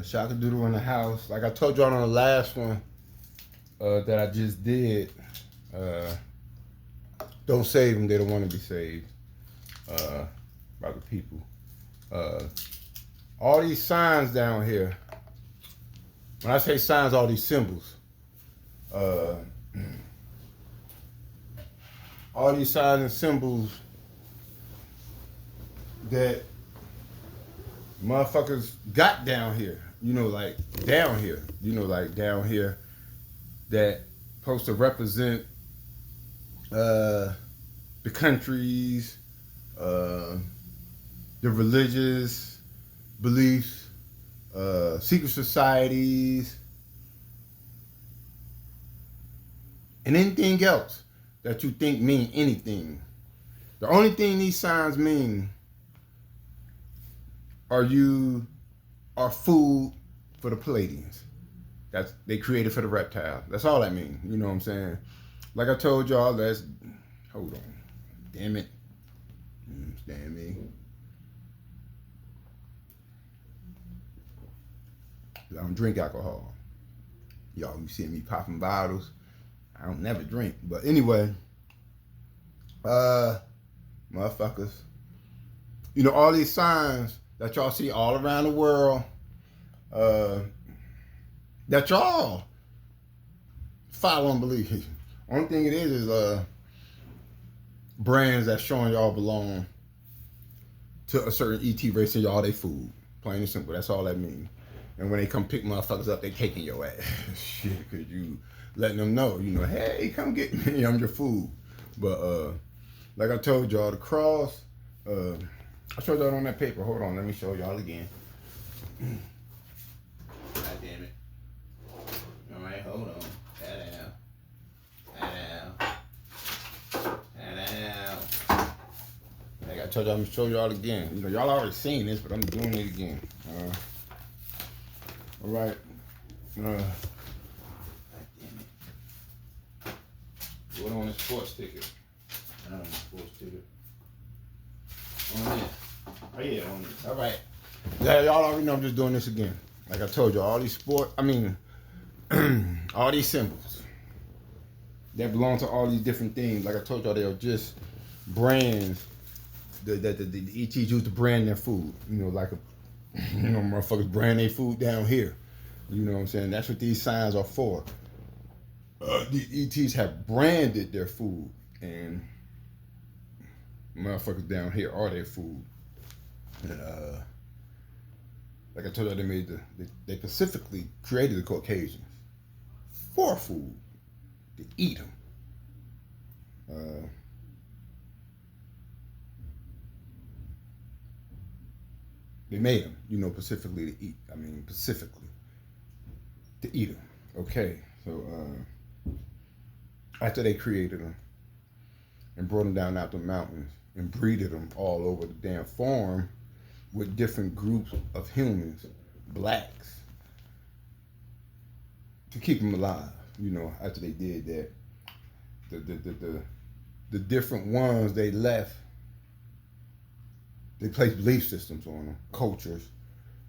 Shaka Dudu in the house. Like I told y'all on the last one that I just did. Uh, don't save them. They don't want to be saved by the people. Uh, all these signs down here. When I say signs, all these symbols. Uh, all these signs and symbols that motherfuckers got down here. Like down here. Like down here that supposed to represent the countries, the religious beliefs, secret societies, and anything else that you think mean anything. The only thing these signs mean are food for the Palladians. They created for the reptiles. That's all that means. You know what I'm saying? Like I told y'all, hold on. Damn it. You understand me? I don't drink alcohol. Y'all, you see me popping bottles. I don't never drink. But anyway, motherfuckers. All these signs that y'all see all around the world, that y'all follow and believe. Only thing it is brands that's showing y'all belong to a certain ET race and y'all they food. Plain and simple. That's all that means. And when they come pick motherfuckers up, they taking your ass. Shit, cause you letting them know, hey, come get me, I'm your food. But like I told y'all, the cross, I showed y'all on that paper. Hold on, let me show y'all again. God damn it. All right, hold on. Like I told y'all, I'm gonna show y'all again. Y'all already seen this, but I'm doing it again. All right. God damn it. What on the sports ticket? I don't know, sports ticket. On this. Oh yeah, on this. All right. Yeah, y'all already know I'm just doing this again. Like I told you, all these all these symbols that belong to all these different things. Like I told y'all, they're just brands that the ETs use to brand their food. Motherfuckers brand their food down here. You know what I'm saying? That's what these signs are for. The ETs have branded their food, and motherfuckers down here are their food. And like I told you, they specifically created the Caucasians for food, to eat them. They made them, specifically to eat. Specifically to eat them. Okay, so after they created them and brought them down out the mountains and breeded them all over the damn farm with different groups of humans, blacks, to keep them alive. After they did that, the different ones they left, they placed belief systems on them, cultures,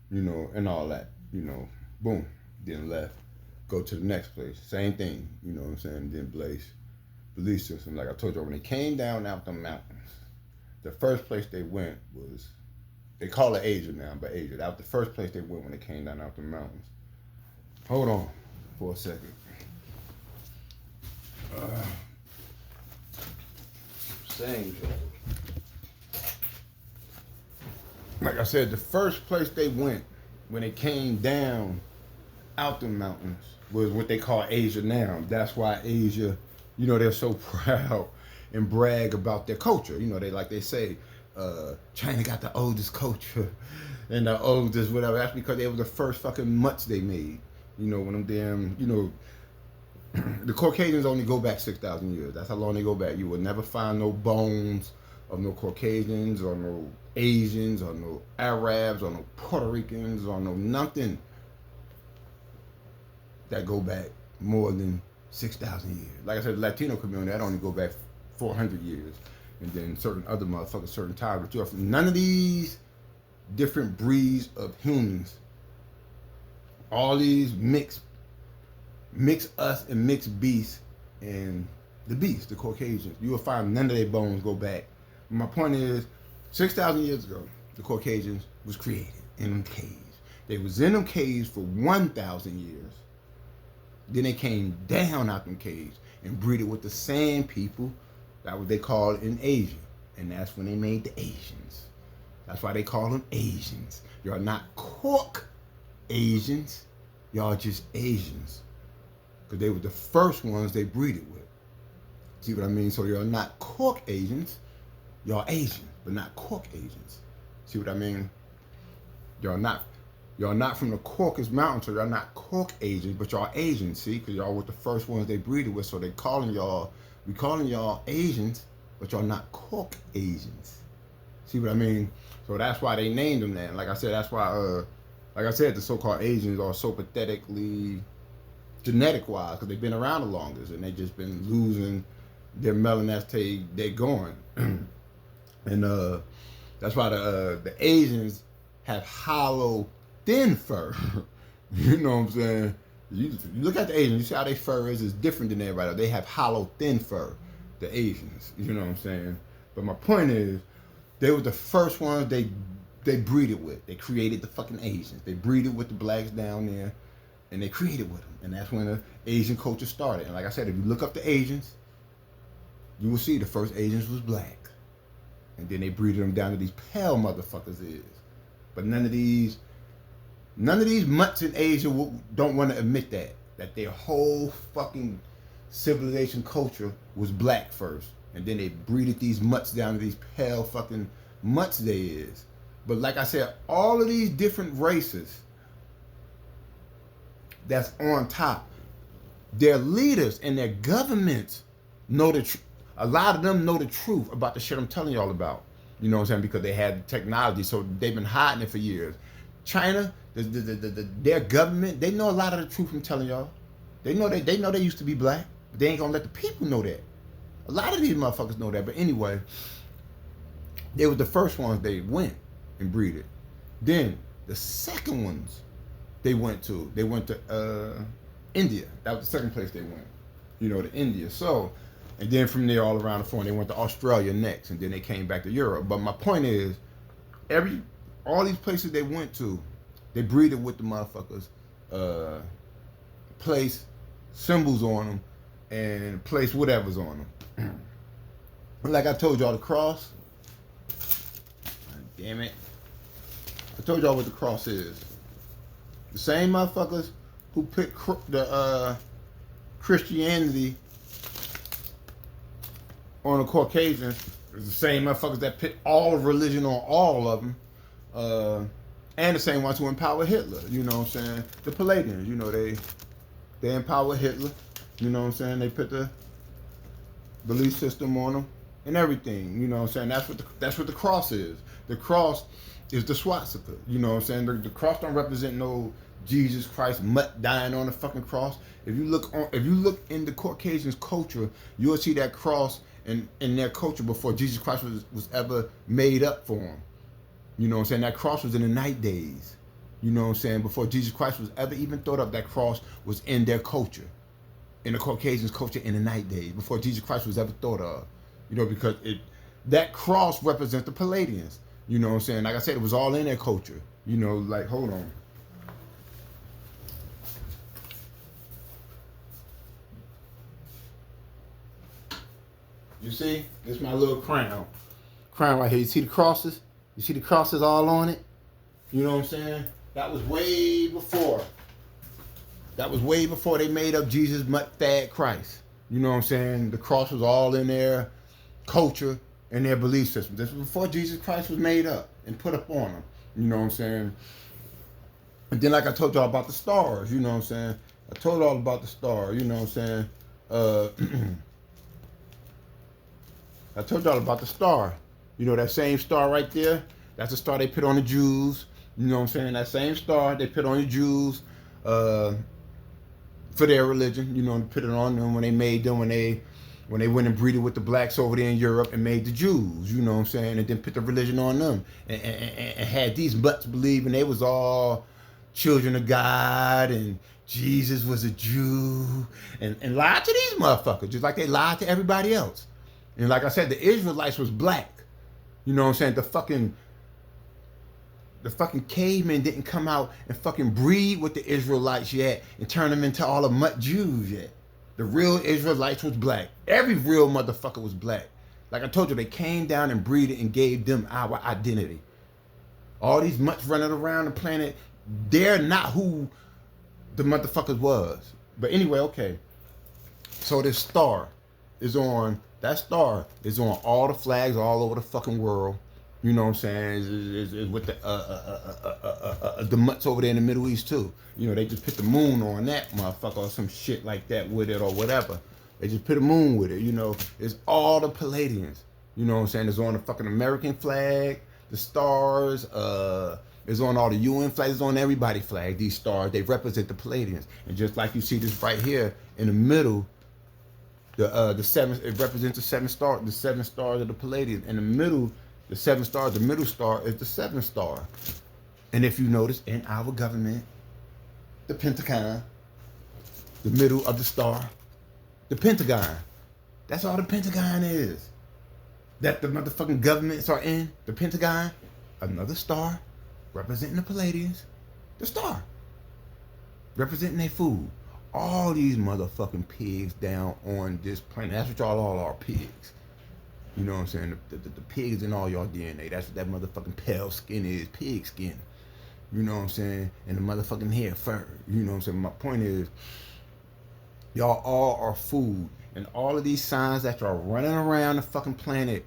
and all that. Boom, then left. Go to the next place, same thing. You know what I'm saying? Then place belief system. Like I told you, when they came down out the mountains, the first place they went was, they call it Asia now, but Asia. That was the first place they went when they came down out the mountains. Hold on for a second. Same. Like I said, the first place they went when they came down out the mountains was what they call Asia now. That's why Asia, they're so proud and brag about their culture. They say, China got the oldest culture and the oldest whatever. That's because they were the first fucking mutts they made. When them damn, the Caucasians only go back 6,000 years. That's how long they go back. You will never find no bones of no Caucasians or no Asians or no Arabs or no Puerto Ricans or no nothing that go back more than 6,000 years. Like I said, the Latino community, that only go back 400 years. And then certain other motherfuckers, certain times. But none of these different breeds of humans all these mix us and mixed beasts and the beast, the Caucasians. You will find none of their bones go back. My point is, 6,000 years ago, the Caucasians was created in them caves. They was in them caves for 1,000 years. Then they came down out them caves and breeded with the same people that what they call in Asia. And that's when they made the Asians. That's why they call them Asians. Y'all not Caucasians. Y'all just Asians. Because they were the first ones they breeded with. See what I mean? So you're not Caucasians. Y'all Asian, but not Caucasians. See what I mean? Y'all not from the Caucasus Mountains, so y'all not Caucasians, but y'all Asians, see? Because y'all were the first ones they breeded with, so we calling y'all Asians, but y'all not Caucasians. See what I mean? So that's why they named them that. Like I said, that's why, the so-called Asians are so pathetically genetic-wise, because they've been around the longest, and they just been losing their melanin as they're going. And that's why the Asians have hollow, thin fur. You know what I'm saying? You look at the Asians, you see how their fur is different than everybody else. They have hollow, thin fur, the Asians. You know what I'm saying? But my point is, they were the first ones they breeded with. They created the fucking Asians. They breeded with the blacks down there, and they created with them. And that's when the Asian culture started. And like I said, if you look up the Asians, you will see the first Asians was black. And then they breeded them down to these pale motherfuckers is. But none of these mutts in Asia don't want to admit that their whole fucking civilization culture was black first. And then they breeded these mutts down to these pale fucking mutts they is. But like I said, all of these different races that's on top, their leaders and their governments know the truth. A lot of them know the truth about the shit I'm telling y'all about. You know what I'm saying? Because they had technology, so they've been hiding it for years. China, their government, they know a lot of the truth I'm telling y'all. They know they used to be black, but they ain't gonna let the people know that. A lot of these motherfuckers know that. But anyway, they were the first ones they went and breeded. Then the second ones they went to India. That was the second place they went. You know, to India. So, and then from there all around the phone, they went to Australia next, and then they came back to Europe. But my point is, all these places they went to, they breeded with the motherfuckers, place symbols on them, and place whatever's on them. Like I told y'all, the cross. Damn it! I told y'all what the cross is. The same motherfuckers who put the Christianity on the Caucasians is the same motherfuckers that put all of religion on all of them, and the same ones who empower Hitler. You know what I'm saying? The Palladians. You know they empower Hitler. You know what I'm saying? They put the belief system on them and everything. You know what I'm saying? That's what the cross is. The cross is the swastika. You know what I'm saying? The cross don't represent no Jesus Christ mutt dying on the fucking cross. If you look in the Caucasians' culture, you'll see that cross in their culture before Jesus Christ was ever made up for them. You know what I'm saying? That cross was in the night days. You know what I'm saying? Before Jesus Christ was ever even thought of, that cross was in their culture. In the Caucasians' culture in the night days. Before Jesus Christ was ever thought of. You know, because that cross represents the Palladians. You know what I'm saying? Like I said, it was all in their culture. You know, like, hold on. You see? This is my little crown. Crown right here. You see the crosses? You see the crosses all on it? You know what I'm saying? That was way before. That was way before they made up Jesus, mutt, fad, Christ. You know what I'm saying? The cross was all in their culture and their belief system. This was before Jesus Christ was made up and put up on them. You know what I'm saying? And then like I told y'all about the stars. You know what I'm saying? I told y'all about the star. You know what I'm saying? I told y'all about the star. You know, that same star right there? That's the star they put on the Jews. You know what I'm saying? That same star they put on the Jews for their religion. You know, put it on them when they made them, when they went and breeded with the blacks over there in Europe and made the Jews. You know what I'm saying? And then put the religion on them. And had these butts believing they was all children of God and Jesus was a Jew and lied to these motherfuckers just like they lied to everybody else. And like I said, the Israelites was black. You know what I'm saying? The fucking cavemen didn't come out and fucking breed with the Israelites yet and turn them into all the mutt Jews yet. The real Israelites was black. Every real motherfucker was black. Like I told you, they came down and breeded and gave them our identity. All these mutts running around the planet, they're not who the motherfuckers was. But anyway, okay. So this star is on, that star is on all the flags all over the fucking world. You know what I'm saying? Is with the mutts over there in the Middle East too. You know, they just put the moon on that motherfucker or some shit like that with it or whatever. They just put a moon with it, you know. It's all the Palladians. You know what I'm saying? It's on the fucking American flag, the stars, it's on all the UN flags, it's on everybody's flag, these stars. They represent the Palladians. And just like you see this right here in the middle, the seven, it represents the seven stars of the Palladians. In the middle, the seven stars, the middle star is the seventh star. And if you notice in our government, the Pentagon, the middle of the star, the Pentagon. That's all the Pentagon is. That the motherfucking governments are in, the Pentagon, another star, representing the Palladians, the star, representing their food. All these motherfucking pigs down on this planet, that's what y'all all are, pigs. You know what I'm saying? The pigs in all your DNA. That's what that motherfucking pale skin is, pig skin. You know what I'm saying? And the motherfucking hair, fur. You know what I'm saying? My point is, y'all all are food. And all of these signs that y'all running around the fucking planet,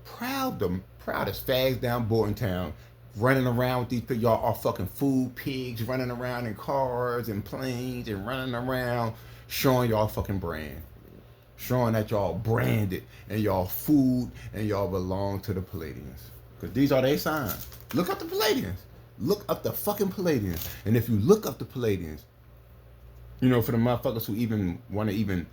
proud as fags down Bordentown, running around with these pigs. Y'all are fucking food pigs, running around in cars and planes and running around, showing y'all fucking brand. Showing that y'all branded and y'all food and y'all belong to the Palladians. Because these are their signs. Look up the Palladians. Look up the fucking Palladians. And if you look up the Palladians, you know, for the motherfuckers who even want to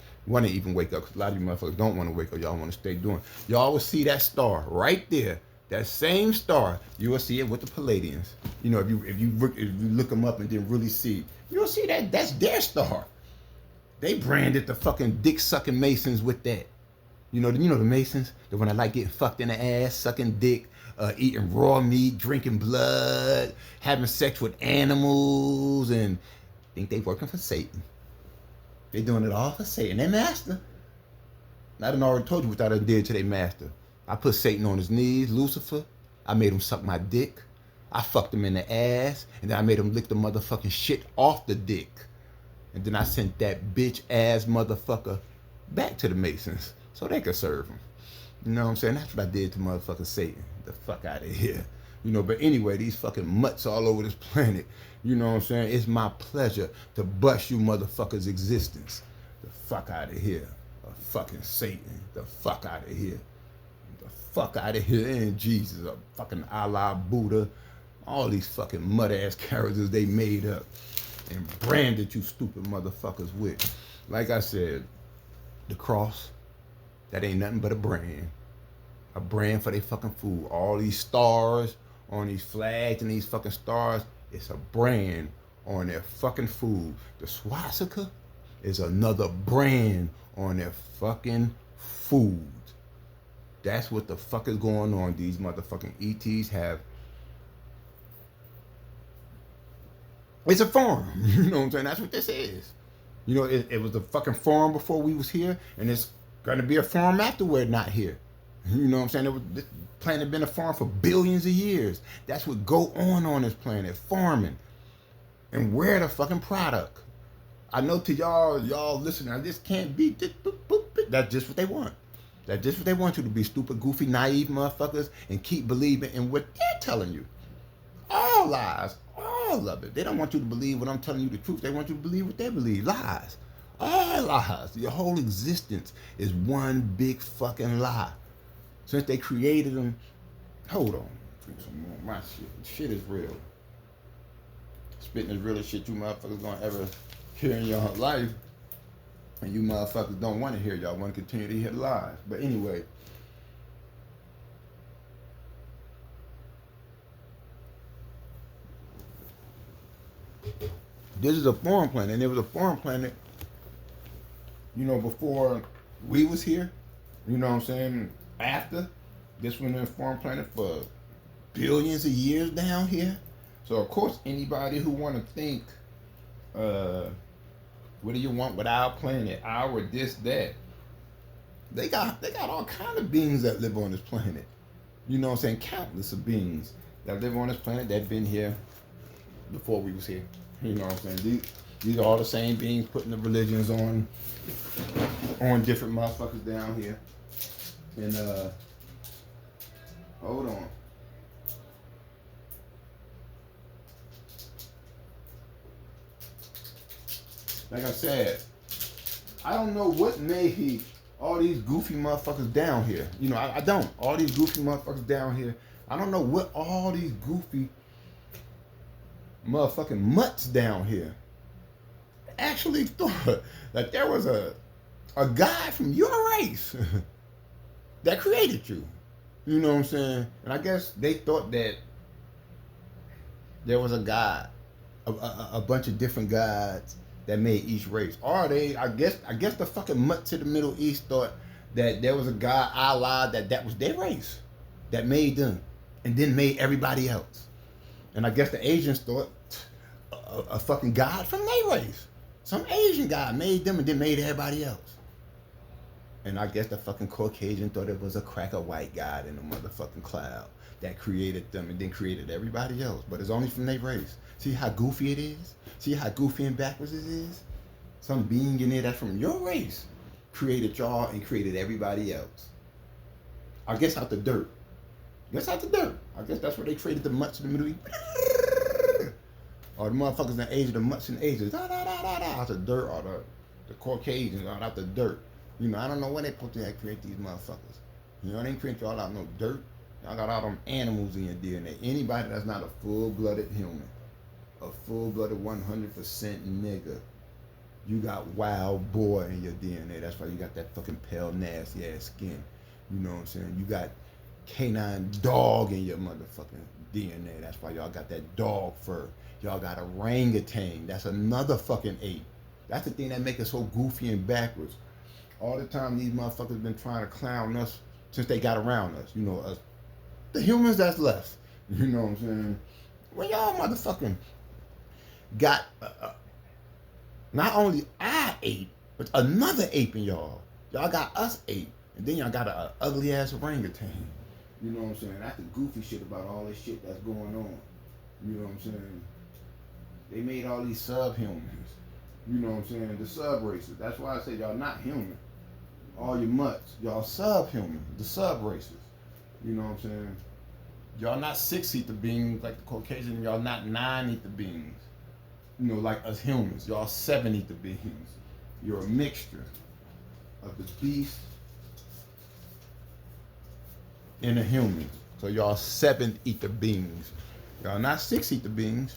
wake up, because a lot of you motherfuckers don't want to wake up, y'all want to stay doing. Y'all will see that star right there. That same star, you will see it with the Palladians. You know, if you look them up and then really see, you'll see that that's their star. They branded the fucking dick sucking Masons with that. You know the Masons, the one that like getting fucked in the ass, sucking dick, eating raw meat, drinking blood, having sex with animals, and think they working for Satan. They doing it all for Satan, their master. I done already told you what I done did to their master. I put Satan on his knees, Lucifer. I made him suck my dick. I fucked him in the ass, and then I made him lick the motherfucking shit off the dick. And then I sent that bitch ass motherfucker back to the Masons so they could serve him. You know what I'm saying? That's what I did to motherfucking Satan. The fuck out of here. You know, but anyway, these fucking mutts all over this planet. You know what I'm saying? It's my pleasure to bust you motherfuckers' existence. The fuck out of here. A fucking Satan. The fuck out of here. The fuck out of here. And Jesus. A fucking Allah, Buddha. All these fucking mud-ass characters they made up and branded you stupid motherfuckers with. Like I said, the cross, that ain't nothing but a brand. A brand for they fucking food. All these stars on these flags and these fucking stars, it's a brand on their fucking food. The swastika is another brand on their fucking food. That's what the fuck is going on. These motherfucking ETs have. It's a farm. You know what I'm saying? That's what this is. You know, it was a fucking farm before we was here, and it's gonna be a farm after we're not here. You know what I'm saying? This planet been a farm for billions of years. That's what go on this planet, farming. And we're the fucking product. I know to y'all listening, I just can't be this, boop, boop, boop. That's just what they want. That's just what they want you to be, stupid, goofy, naive motherfuckers, and keep believing in what they're telling you. All lies. All of it. They don't want you to believe what I'm telling you the truth. They want you to believe what they believe. Lies. All lies. Your whole existence is one big fucking lie. Since they created them, hold on. Drink some more. My shit. Shit is real. Spitting is real as shit you motherfuckers gonna ever hear in your life. And you motherfuckers don't want to hear. Y'all want to continue to hear lies. But anyway. This is a foreign planet, and it was a foreign planet, before we was here. You know what I'm saying? After this one a foreign planet for billions of years down here. So of course, anybody who want to think, what do you want with our planet, our this that, they got all kind of beings that live on this planet. You know what I'm saying? Countless of beings that live on this planet that been here before we was here. You know what I'm saying? These are all the same beings putting the religions on different motherfuckers down here. And hold on. Like I said, I don't know what made all these goofy motherfuckers down here. I don't. All these goofy motherfuckers down here. I don't know what all these goofy motherfucking mutts down here actually thought that there was a guy from your race that created you. You know what I'm saying? And I guess they thought that there was a god, a bunch of different gods that made each race. Or I guess the fucking mutts of the Middle East thought that there was a god, Allah, that was their race, that made them, and then made everybody else. And I guess the Asians thought a fucking god from their race, some Asian god made them and then made everybody else. And I guess the fucking Caucasian thought it was a cracker white god in the motherfucking cloud that created them and then created everybody else. But it's only from their race. See how goofy it is? See how goofy and backwards it is? Some being in there that's from your race created y'all and created everybody else. I guess out the dirt. I guess that's where they created the mutts in the Middle East. Or the motherfuckers in Asia, the mutts in Asia. Out the dirt, or the Caucasians out the dirt. I don't know when they put to create these motherfuckers. They ain't create y'all out no dirt. Y'all got all them animals in your DNA. Anybody that's not a full-blooded human, a full-blooded 100% nigga, you got wild boy in your DNA. That's why you got that fucking pale, nasty ass skin. You know what I'm saying? You got canine dog in your motherfucking DNA. That's why y'all got that dog fur. Y'all got orangutan. That's another fucking ape. That's the thing that make us so goofy and backwards. All the time these motherfuckers been trying to clown us since they got around us. Us, the humans that's left. You know what I'm saying? When y'all motherfucking got not only our ape, but another ape in y'all. Y'all got us ape. And then y'all got an ugly ass orangutan. You know what I'm saying? That's the goofy shit about all this shit that's going on. You know what I'm saying? They made all these subhumans. You know what I'm saying? The sub races. That's why I say y'all not human. All your mutts, y'all subhuman. The sub races. You know what I'm saying? Y'all not 6 ether beings like the Caucasian. Y'all not 9 ether beings. Like us humans. Y'all 7 ether beings. You're a mixture of the beast and a human. So y'all 7 ether beings. Y'all not 6 ether beings.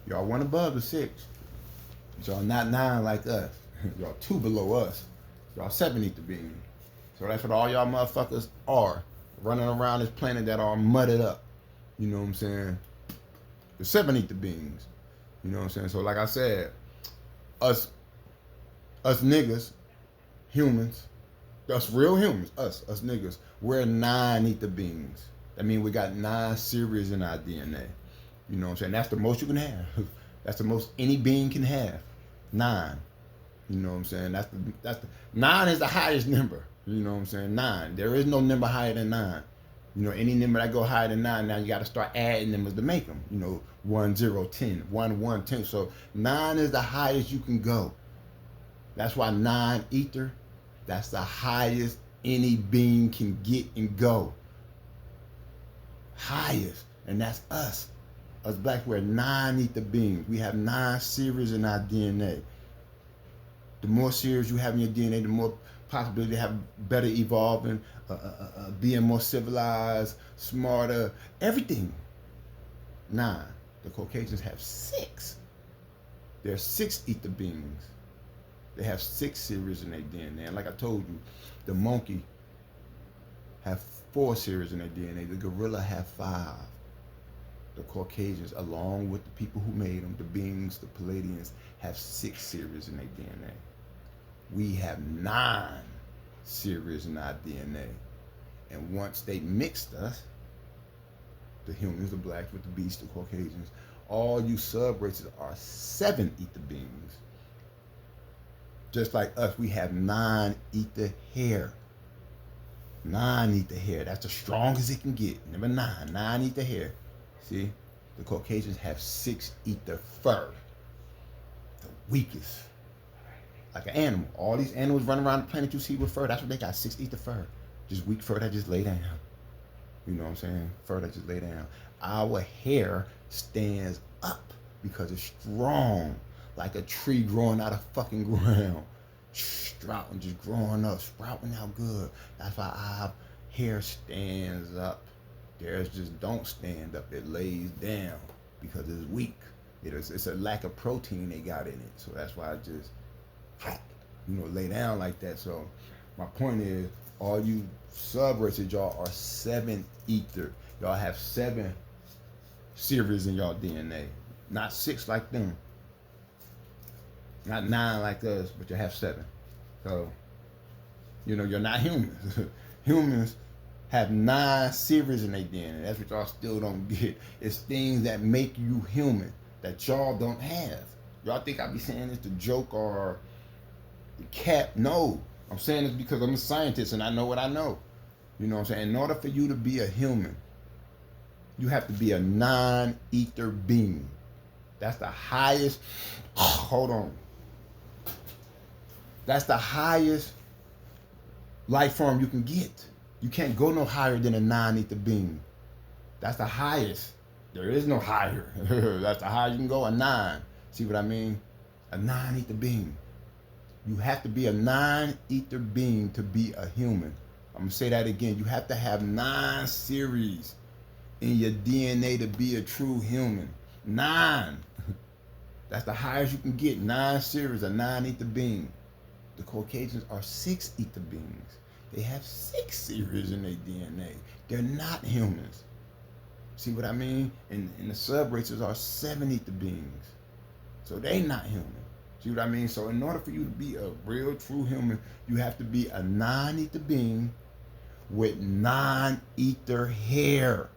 Y'all 1 above the 6. Y'all not 9 like us. Y'all 2 below us. Y'all 7 ether beings. So that's what all y'all motherfuckers are. Running around this planet that are mudded up. You know what I'm saying? The 7 ether beings. You know what I'm saying? So like I said, us niggas, humans, us real humans, us niggas, we're 9 ether beings. That means we got 9 series in our DNA. You know what I'm saying? That's the most you can have. That's the most any being can have. 9. You know what I'm saying? That's the 9 is the highest number. You know what I'm saying? 9. There is no number higher than 9. Any number that go higher than 9, now you got to start adding numbers to make them. 1, 0, 10, 1, 1, 10. So 9 is the highest you can go. That's why 9 ether, that's the highest any being can get and go. Highest. And that's us. Us blacks, we're 9 ether beings. We have 9 series in our DNA. The more series you have in your DNA, the more possibility to have better evolving, being more civilized, smarter, everything. 9. The Caucasians have 6. They're 6 ether beings. They have 6 series in their DNA. And like I told you, the monkey have 4 series in their DNA. The gorilla have 5. The Caucasians, along with the people who made them, the beings, the Palladians, have 6 series in their DNA. We have 9 series in our DNA. And once they mixed us, the humans, the blacks with the beasts, the Caucasians, all you sub-races are 7 ether beings. Just like us, we have 9 ether hair. 9 ether hair. That's the strongest it can get. Number 9 ether hair. See? The Caucasians have 6 ether fur. The weakest. Like an animal. All these animals running around the planet you see with fur, that's what they got, 6 ether fur. Just weak fur that just lay down. You know what I'm saying? Fur that just lay down. Our hair stands up because it's strong. Like a tree growing out of fucking ground. Sprouting, just growing up, sprouting out good. That's why our hair stands up. Theirs just don't stand up. It lays down because it's weak. It's a lack of protein they got in it. So that's why it just, lay down like that. So my point is, all you sub-races, y'all are 7 ether. Y'all have 7 series in y'all DNA. Not 6 like them. Not 9 like us, but you have 7. So, you're not humans. Humans have 9 series in their DNA. That's what y'all still don't get. It's things that make you human that y'all don't have. Y'all think I be saying this to joke or the cap? No. I'm saying this because I'm a scientist and I know what I know. You know what I'm saying? In order for you to be a human, you have to be a non-ether being. That's the highest. Hold on. That's the highest life form you can get. You can't go no higher than a non-ether being. That's the highest. There is no higher. That's the highest you can go, a 9. See what I mean? A non-ether being. You have to be a non-ether being to be a human. I'm going to say that again. You have to have 9 series in your DNA to be a true human. 9. That's the highest you can get. 9 series, a non-ether being. The Caucasians are 6 ether beings. They have 6 series in their DNA. They're not humans. See what I mean? And the sub-races are 7 ether beings. So they not human. See what I mean? So in order for you to be a real, true human, you have to be a non-ether being with non-ether hair.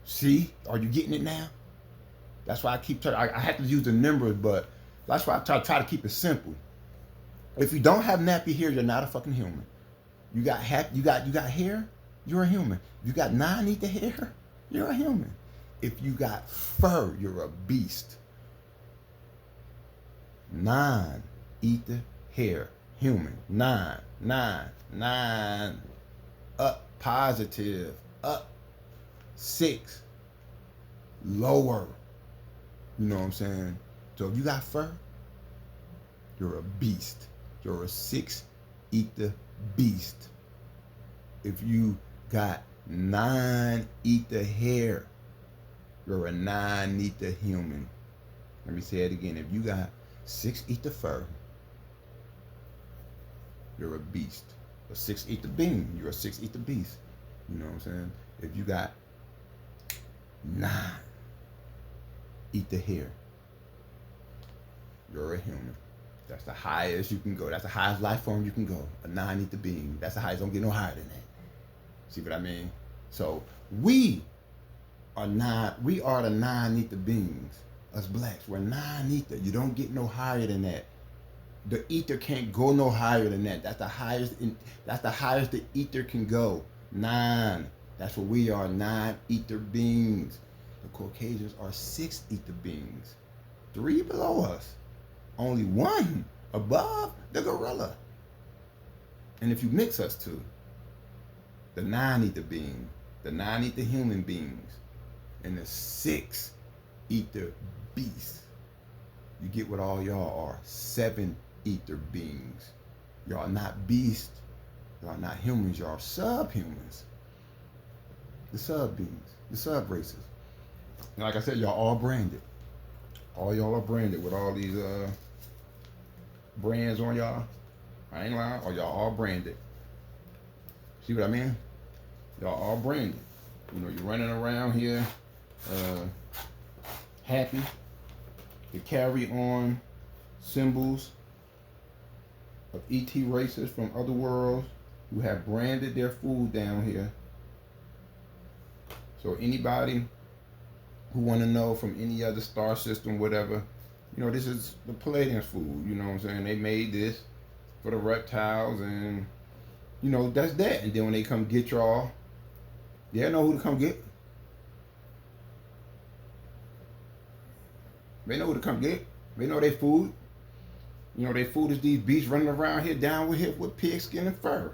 See? Are you getting it now? That's why I keep trying. I have to use the numbers, but that's why I try to keep it simple. If you don't have nappy hair, you're not a fucking human. You got hair, you're a human. If you got non-ether hair, you're a human. If you got fur, you're a beast. Non-ether hair, human. 9. Up, positive. Up, 6. Lower. You know what I'm saying? So if you got fur, you're a beast. You're a 6 ether beast. If you got 9 ether hair, you're a 9 ether human. Let me say it again. If you got 6 ether fur, you're a beast. A 6 ether being, you're a 6 ether beast. You know what I'm saying? If you got 9 ether hair, you're a human. That's the highest you can go. That's the highest life form you can go. A 9 ether being. That's the highest. Don't get no higher than that. See what I mean? So we are the 9 ether beings. Us blacks, we're 9 ether. You don't get no higher than that. The ether can't go no higher than that. That's the highest. That's the highest the ether can go. 9. That's what we are. 9 ether beings. The Caucasians are 6 ether beings. 3 below us. Only 1 above the gorilla. And if you mix us two, the 9 ether being, the 9 ether human beings, and the 6 ether beasts, you get what all y'all are. 7 ether beings. Y'all not beasts. Y'all not humans. Y'all subhumans. The sub beings. The sub races. And like I said, y'all all branded. All y'all are branded with all these brands on y'all. I ain't lying. Or y'all all branded. See what I mean? Y'all all branded. You know, you're running around here happy to carry on symbols of ET races from other worlds who have branded their food down here. So anybody who want to know from any other star system, whatever, you know, this is the Palladians' food. You know what I'm saying? They made this for the reptiles, and you know that's that. And then when they come get y'all, they know who to come get. They know who to come get. They know their food. You know, their food is these beasts running around here down with here with pig skin and fur.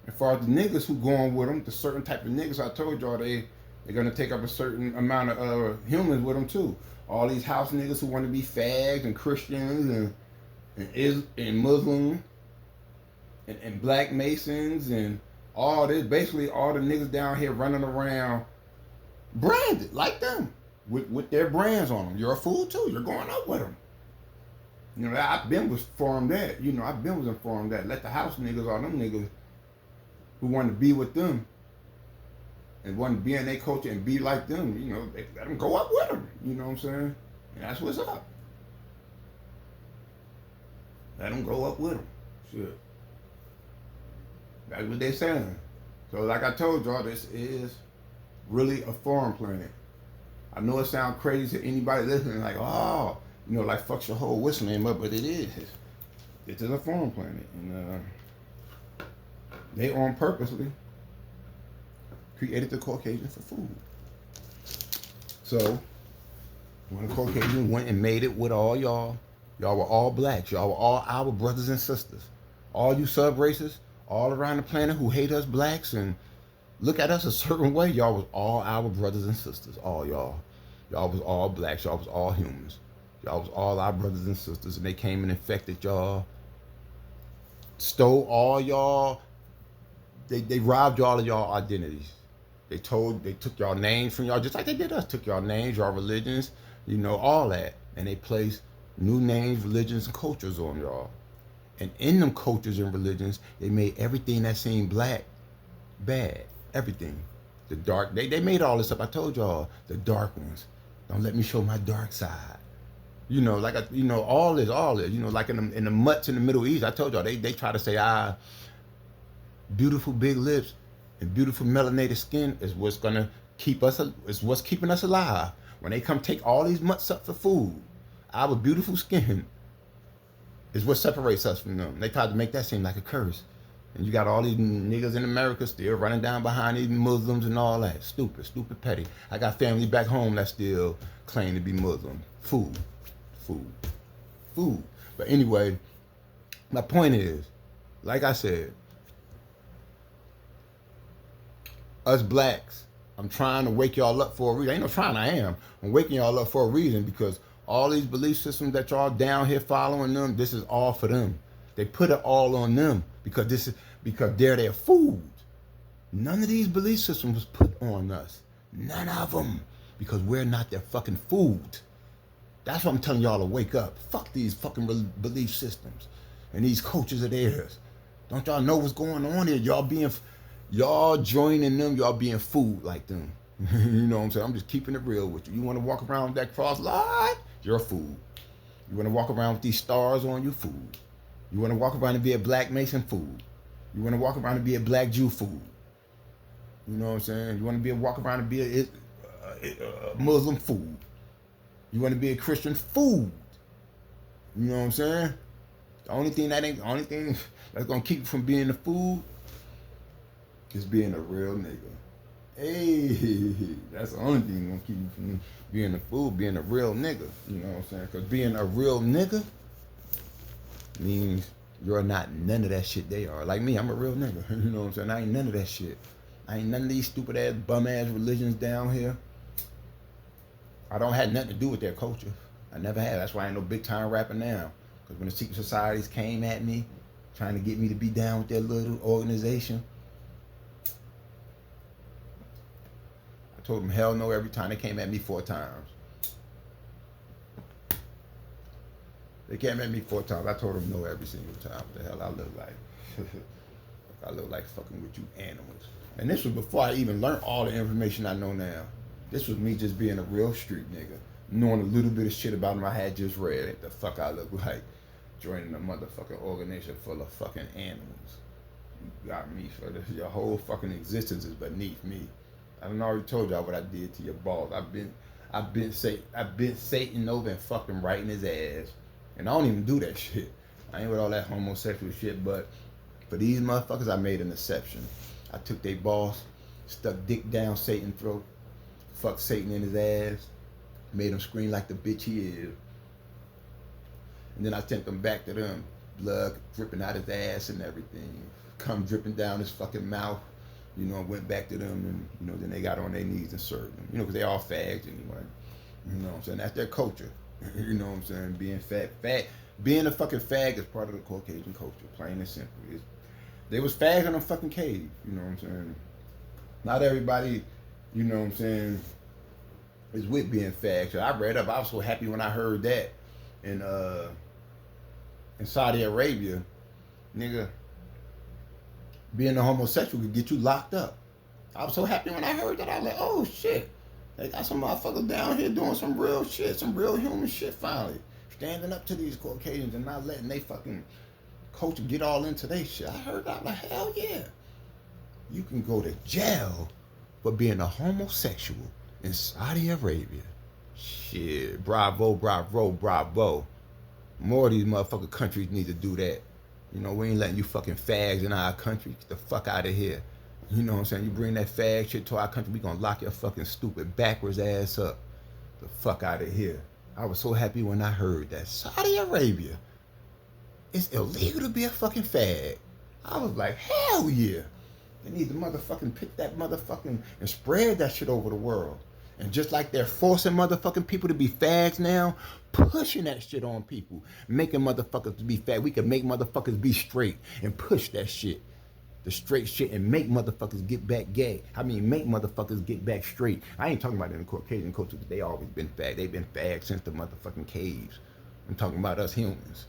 As far as the niggas who going with them, the certain type of niggas I told y'all, they're gonna take up a certain amount of humans with them too. All these house niggas who want to be fags and Christians and Muslim and black Masons and all this, basically all the niggas down here running around branded like them with their brands on them. You're a fool too. You're going up with them. You know, I've been was informed that. You know, I've been was informed that. Let the house niggas, all them niggas who want to be with them and want to be in their culture and be like them, you know, they let them go up with them. You know what I'm saying? And that's what's up. Let them go up with them. Shit. That's what they saying. So like I told y'all, this is really a foreign planet. I know it sounds crazy to anybody listening, like, oh, you know, like fucks your whole whistle name up, but it is. It is a foreign planet. And they on purposely created the Caucasians for food. So when the Caucasians went and made it with all y'all were all blacks. Y'all were all our brothers and sisters. All you sub-races all around the planet who hate us blacks and look at us a certain way, y'all was all our brothers and sisters. All y'all. Y'all was all blacks. Y'all was all humans. Y'all was all our brothers and sisters, and they came and infected y'all, stole all y'all. They robbed y'all of y'all identities. They took y'all names from y'all, just like they did us. Took y'all names, y'all religions, you know, all that, and they placed new names, religions, and cultures on y'all. And in them cultures and religions, they made everything that seemed black bad. Everything. The dark. They made all this up. I told y'all the dark ones. Don't let me show my dark side. You know, like you know, all this. You know, like in the mutts in the Middle East. I told y'all they try to say beautiful big lips and beautiful melanated skin is what's gonna keep us. Is what's keeping us alive. When they come take all these mutts up for food, our beautiful skin is what separates us from them. They tried to make that seem like a curse. And you got all these niggas in America still running down behind these Muslims and all that. Stupid, petty. I got family back home that still claim to be Muslim. Food. But anyway, my point is, like I said, us blacks, I'm trying to wake y'all up for a reason. Ain't no trying, I am. I'm waking y'all up for a reason because all these belief systems that y'all down here following them, this is all for them. They put it all on them because they're their food. None of these belief systems was put on us. None of them. Because we're not their fucking food. That's what I'm telling y'all to wake up. Fuck these fucking belief systems and these cultures of theirs. Don't y'all know what's going on here? Y'all joining them, y'all being food like them. You know what I'm saying? I'm just keeping it real with you. You want to walk around with that cross line? You're a food. You want to walk around with these stars on you? Food. You want to walk around and be a black Mason? Food. You want to walk around and be a black Jew? Food. You know what I'm saying? You want to walk around and be a Muslim? Food. You want to be a Christian? Food. You know what I'm saying? The only thing that's gonna keep you from being a food is being a real nigga. Hey, that's the only thing gonna keep you from being a fool, being a real nigga. You know what I'm saying? Because being a real nigga means you're not none of that shit they are. Like me, I'm a real nigga. You know what I'm saying? I ain't none of that shit. I ain't none of these stupid ass, bum ass religions down here. I don't have nothing to do with their culture. I never have. That's why I ain't no big time rapper now. Because when the secret societies came at me, trying to get me to be down with their little organization, I told them hell no every time. They came at me 4 times. They came at me 4 times. I told them no every single time. What the hell I look like? I look like fucking with you animals. And this was before I even learned all the information I know now. This was me just being a real street nigga, knowing a little bit of shit about him I had just read. The fuck I look like joining a motherfucking organization full of fucking animals. You got me for this. Your whole fucking existence is beneath me. I done already told y'all what I did to your balls. I've been Satan over and fucking right in his ass, and I don't even do that shit. I ain't with all that homosexual shit, but for these motherfuckers, I made an exception. I took their boss, stuck dick down Satan's throat, fucked Satan in his ass, made him scream like the bitch he is, and then I sent them back to them, blood dripping out his ass and everything, come dripping down his fucking mouth. You know, went back to them, and you know, then they got on their knees and served them. You know, because they all fags anyway. You know what I'm saying? That's their culture. You know what I'm saying? Being being a fucking fag is part of the Caucasian culture, plain and simple. They was fags in a fucking cave. You know what I'm saying? Not everybody, you know what I'm saying, is with being fags. So I read up. I was so happy when I heard that in Saudi Arabia, nigga. Being a homosexual could get you locked up. I was so happy when I heard that. I was like, oh shit. They got some motherfuckers down here doing some real shit, some real human shit finally. Standing up to these Caucasians and not letting they fucking culture get all into their shit. I heard that. I'm like, hell yeah. You can go to jail for being a homosexual in Saudi Arabia. Shit. Bravo, bravo, bravo. More of these motherfucking countries need to do that. You know, we ain't letting you fucking fags in our country. Get the fuck out of here. You know what I'm saying? You bring that fag shit to our country, we gonna lock your fucking stupid backwards ass up. The fuck out of here. I was so happy when I heard that. Saudi Arabia, it's illegal to be a fucking fag. I was like, hell yeah. They need to motherfucking pick that motherfucking and spread that shit over the world. And just like they're forcing motherfucking people to be fags now, pushing that shit on people, making motherfuckers to be fag. We can make motherfuckers be straight and push that shit, the straight shit, and make motherfuckers get back gay. I mean, make motherfuckers get back straight. I ain't talking about in the Caucasian culture, because they always been fag. They've been fag since the motherfucking caves. I'm talking about us humans.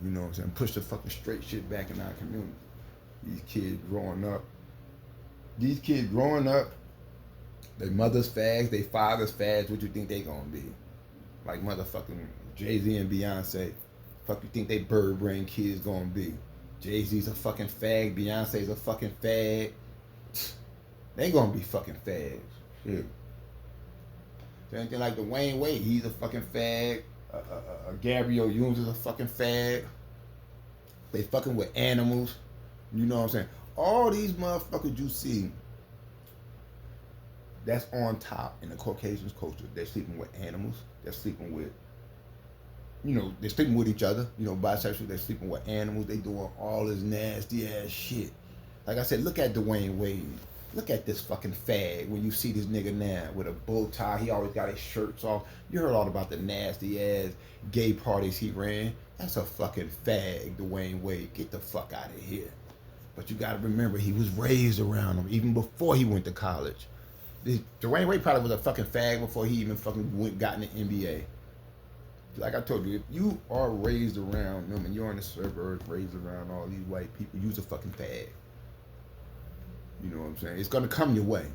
You know what I'm saying? Push the fucking straight shit back in our community. These kids growing up, their mother's fags, their father's fags. What you think they gonna be? Like motherfucking Jay-Z and Beyonce. Fuck you think they bird brain kids gonna be? Jay-Z's a fucking fag. Beyonce's a fucking fag. They gonna be fucking fags. Shit. Same thing like Dwayne Wade. He's a fucking fag. Gabrielle Union is a fucking fag. They fucking with animals. You know what I'm saying? All these motherfuckers you see that's on top in the Caucasian culture. They're sleeping with animals. They're sleeping with, you know, they're sleeping with each other. You know, bisexual, they're sleeping with animals. They doing all this nasty ass shit. Like I said, look at Dwayne Wade. Look at this fucking fag when you see this nigga now with a bow tie. He always got his shirts off. You heard all about the nasty ass gay parties he ran. That's a fucking fag, Dwayne Wade. Get the fuck out of here. But you gotta remember, he was raised around them even before he went to college. Dwayne Wade probably was a fucking fag before he even fucking got in the NBA. Like I told you, if you are raised around them and you're in the suburbs, raised around all these white people, you's a fucking fag. You know what I'm saying? It's gonna come your way.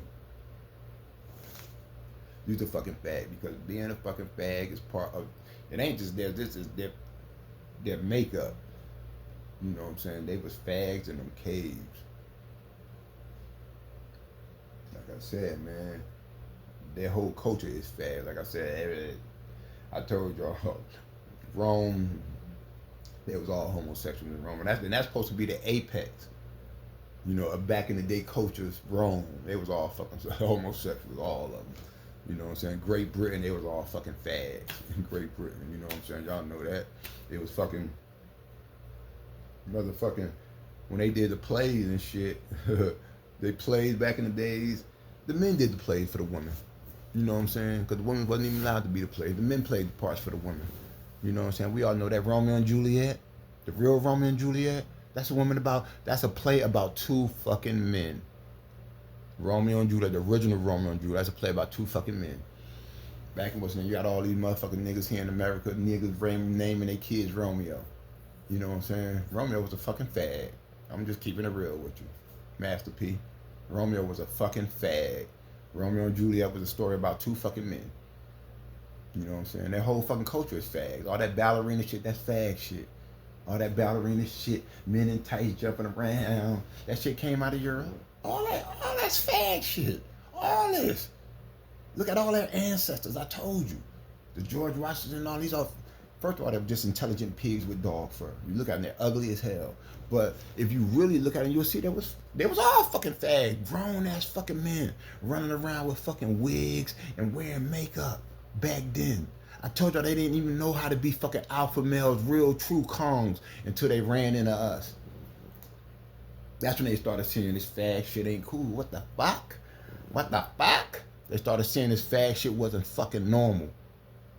You's a fucking fag, because being a fucking fag is part of, it ain't just their, this is their makeup. You know what I'm saying? They was fags in them caves. Like I said, man, their whole culture is fags. Like I said, I told y'all, Rome, they was all homosexuals in Rome. And that's supposed to be the apex. You know, back in the day cultures, Rome, they was all fucking homosexuals, all of them. You know what I'm saying? Great Britain, they was all fucking fags in Great Britain. You know what I'm saying? Y'all know that. It was fucking, motherfucking, when they did the plays and shit, they played back in the days, the men did the plays for the women. You know what I'm saying? Because the women wasn't even allowed to be the plays. The men played the parts for the women. You know what I'm saying? We all know that Romeo and Juliet, the real Romeo and Juliet, that's a play about two fucking men. Romeo and Juliet, the original Romeo and Juliet, that's a play about two fucking men. Back in what's name, you got all these motherfucking niggas here in America, niggas naming their kids Romeo. You know what I'm saying? Romeo was a fucking fag. I'm just keeping it real with you. Master P. Romeo was a fucking fag. Romeo and Juliet was a story about two fucking men. You know what I'm saying? That whole fucking culture is fags. All that ballerina shit, that's fag shit. All that ballerina shit, men in tights jumping around. That shit came out of Europe. All that's fag shit. All this. Look at all their ancestors. I told you, the George Washington, all these are. First of all, they're just intelligent pigs with dog fur. You look at them, they're ugly as hell. But if you really look at them, you'll see they was all fucking fag, grown ass fucking men running around with fucking wigs and wearing makeup back then. I told y'all they didn't even know how to be fucking alpha males, real true Kongs, until they ran into us. That's when they started seeing this fag shit ain't cool. What the fuck? What the fuck? They started seeing this fag shit wasn't fucking normal.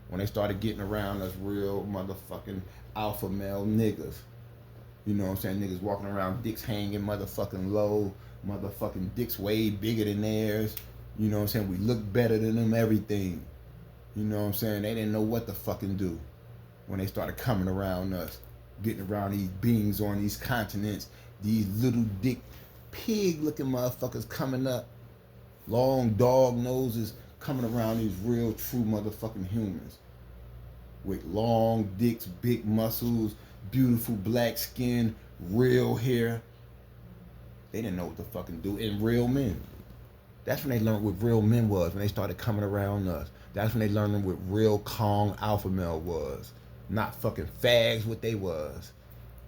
When they started getting around us real motherfucking alpha male niggas. You know what I'm saying? Niggas walking around, dicks hanging motherfucking low, motherfucking dicks way bigger than theirs. You know what I'm saying? We look better than them, everything. You know what I'm saying? They didn't know what to fucking do when they started coming around us, getting around these beings on these continents, these little dick pig looking motherfuckers coming up, long dog noses coming around these real true motherfucking humans with long dicks, big muscles, beautiful black skin, real hair. They didn't know what to fucking do. And real men. That's when they learned what real men was, when they started coming around us. That's when they learned what real Kong alpha male was. Not fucking fags what they was.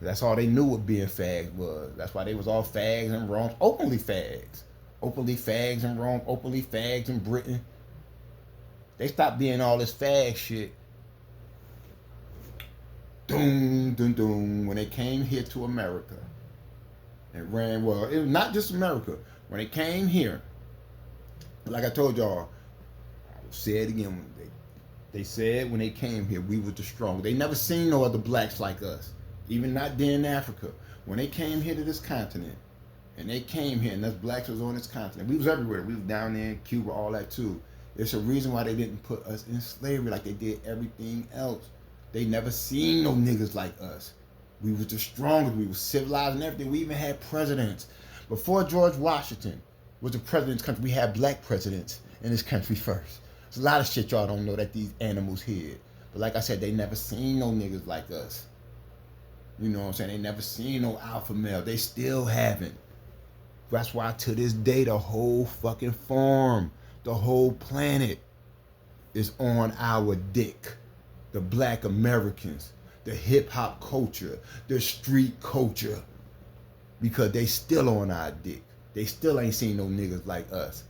That's all they knew what being fags was. That's why they was all fags in Rome. Openly fags. Openly fags in Rome. Openly fags in Britain. They stopped being all this fag shit. Doom, doom, doom. When they came here to America. And ran, well, it was not just America. When they came here, like I told y'all, I'll say it again. They said when they came here, we were the strong. They never seen no other blacks like us. Even not there in Africa. When they came here to this continent, and they came here, and us blacks was on this continent. We was everywhere. We was down there in Cuba, all that too. It's a reason why they didn't put us in slavery like they did everything else. They never seen no niggas like us. We was the strongest. We was civilized and everything. We even had presidents. Before George Washington was the president of this country, we had black presidents in this country first. There's a lot of shit y'all don't know that these animals hid. But like I said, they never seen no niggas like us. You know what I'm saying? They never seen no alpha male. They still haven't. That's why to this day, the whole fucking farm, the whole planet is on our dick. The black Americans, the hip hop culture, the street culture. Because they still on our dick. They still ain't seen no niggas like us.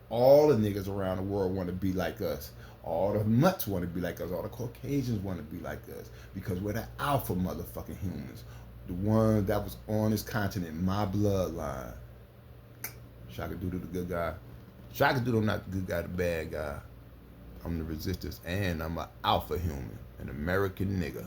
All the niggas around the world want to be like us. All the mutts want to be like us. All the Caucasians want to be like us. Because we're the alpha motherfucking humans. The one that was on this continent, my bloodline. Shaka Dudu the good guy. Shaka Dudu not the good guy, the bad guy. I'm the resistance, and I'm an alpha human, an American nigga.